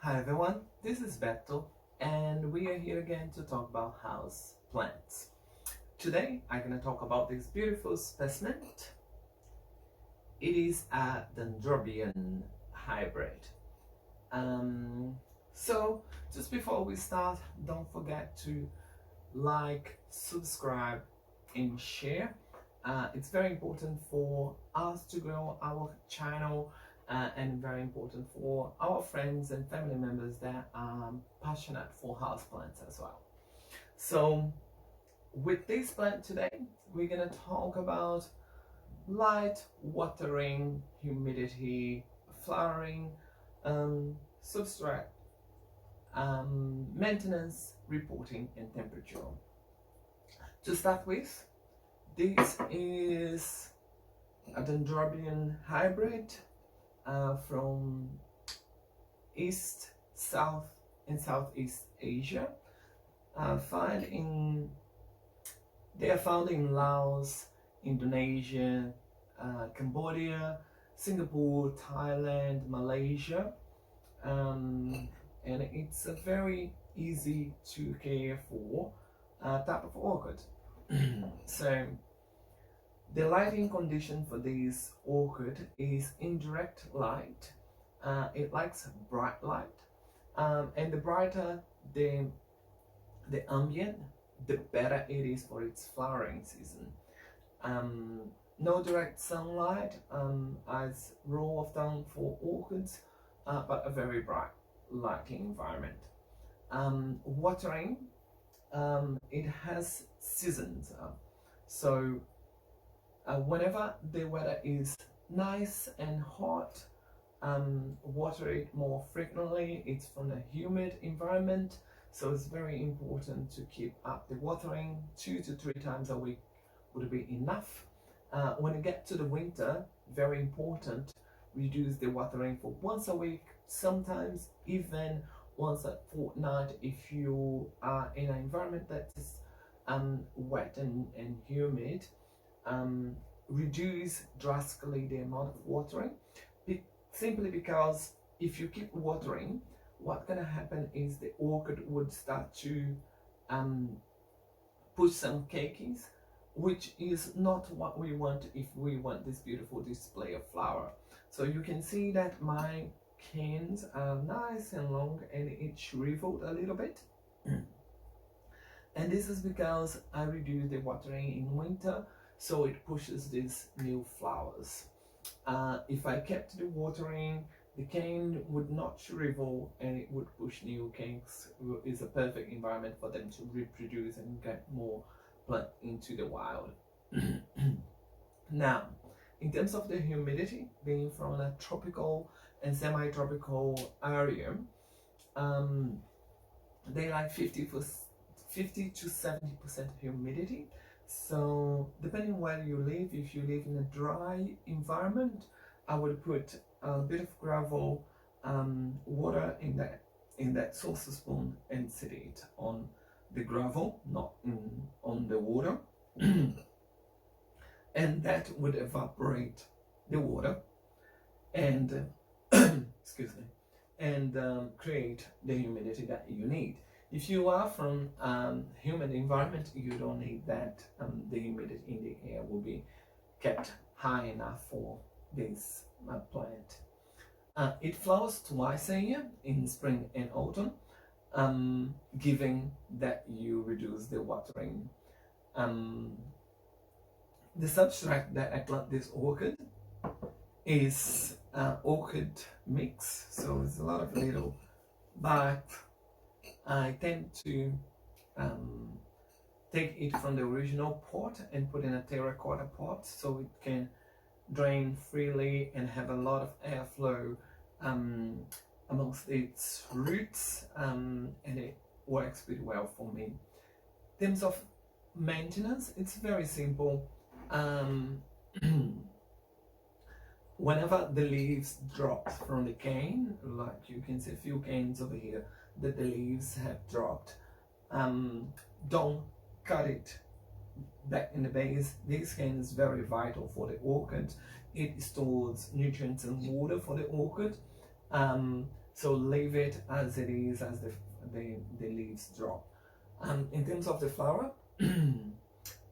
Hi everyone, this is Beto and we are here again to talk about house plants. Today I'm going to talk about this beautiful specimen. It is a Dendrobium hybrid. So just before we start, don't forget to like, subscribe and share. It's very important for us to grow our channel and very important for our friends and family members that are passionate for houseplants as well. So with this plant today, we're going to talk about light, watering, humidity, flowering, substrate, maintenance, reporting and temperature. To start with, this is a Dendrobium hybrid from East, South and Southeast Asia. They are found in Laos, Indonesia, Cambodia, Singapore, Thailand, Malaysia, and it's a very easy to care for type of orchid. So the lighting condition for this orchid is indirect light. It likes bright light, and the brighter the ambient, the better it is for its flowering season. No direct sunlight as rule of thumb for orchids, but a very bright lighting environment. Watering, it has seasons. So whenever the weather is nice and hot, water it more frequently. It's from a humid environment, so it's very important to keep up the watering. 2 to 3 times a week would be enough. When you get to the winter, very important, reduce the watering for once a week, sometimes even once a fortnight if you are in an environment that is wet and humid. Reduce drastically the amount of watering, simply because if you keep watering, what's going to happen is the orchid would start to push some cakeys, which is not what we want if we want this beautiful display of flower. So you can see that my canes are nice and long and it shriveled a little bit. And this is because I reduce the watering in winter, so it pushes these new flowers. If I kept the watering, the cane would not shrivel and it would push new canes. It's a perfect environment for them to reproduce and get more plant into the wild. Now, in terms of the humidity, being from a tropical and semi-tropical area, they like 50 to 70% humidity. So depending where you live, if you live in a dry environment, I would put a bit of gravel, water in that saucer spoon and set it on the gravel, not on the water. And that would evaporate the water and excuse me, and create the humidity that you need. If you are from humid environment, you don't need that. The humidity in the air will be kept high enough for this plant. It flowers twice a year, in spring and autumn, given that you reduce the watering. The substrate that I plant this orchid is orchid mix, so it's a lot of little bark. I tend to take it from the original pot and put in a terracotta pot so it can drain freely and have a lot of airflow amongst its roots, and it works pretty well for me. In terms of maintenance, it's very simple. Whenever the leaves drop from the cane, like you can see a few canes over here that the leaves have dropped, don't cut it back in the base. This cane is very vital for the orchid. It stores nutrients and water for the orchid. So leave it as it is, as the leaves drop. In terms of the flower,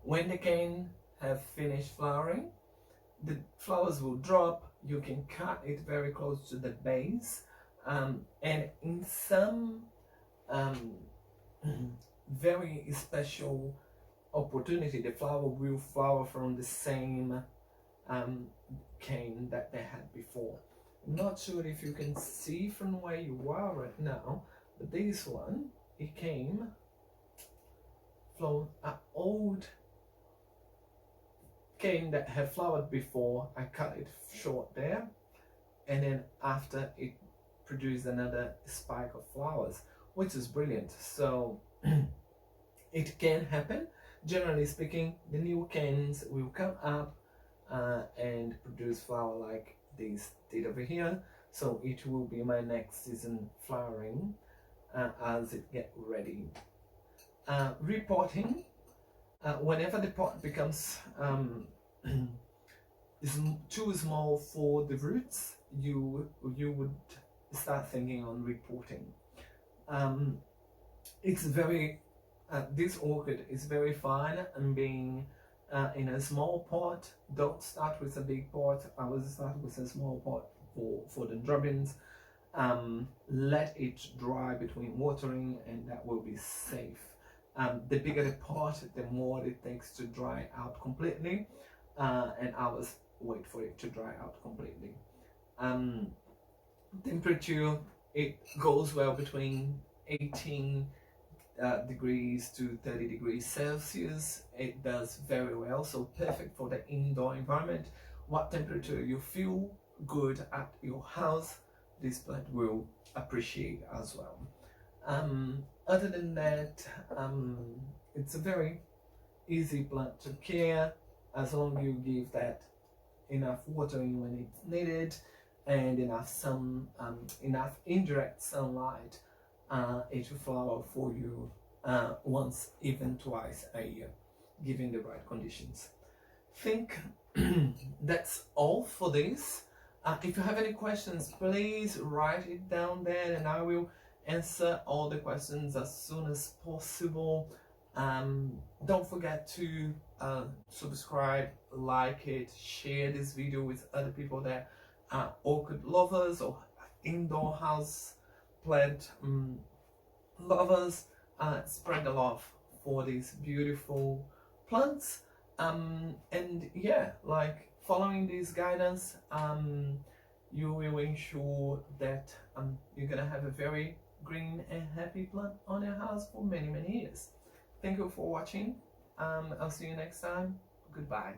when the cane have finished flowering, the flowers will drop. You can cut it very close to the base, and in some very special opportunity, the flower will flower from the same cane that they had before. I'm not sure if you can see from where you are right now, but this one, it came from an old cane that had flowered before. I cut it short there, and then after it produced another spike of flowers, which is brilliant. So it can happen. Generally speaking, the new canes will come up and produce flower like this did over here. So it will be my next season flowering as it get ready. Repotting, whenever the pot becomes is too small for the roots, you would start thinking on repotting. It's very this orchid is very fine and being in a small pot. Don't start with a big pot. I will start with a small pot for the dendrobiums. Let it dry between watering, and that will be safe. The bigger the pot, the more it takes to dry out completely, and I will wait for it to dry out completely. Temperature, it goes well between 18 degrees to 30 degrees Celsius. It does very well, so perfect for the indoor environment. What temperature you feel good at your house, this plant will appreciate as well. Other than that, it's a very easy plant to care, as long as you give that enough watering when it's needed and enough sun, enough indirect sunlight. It will flower for you once, even twice a year, given the right conditions. Think that's all for this. If you have any questions, please write it down there, and I will answer all the questions as soon as possible. Don't forget to subscribe, like it, share this video with other people that are orchid lovers or indoor house plant lovers. Spread the love for these beautiful plants, and yeah, like following this guidance, you will ensure that you're gonna have a very green and happy plant on your house for many years. Thank you for watching. I'll see you next time. Goodbye.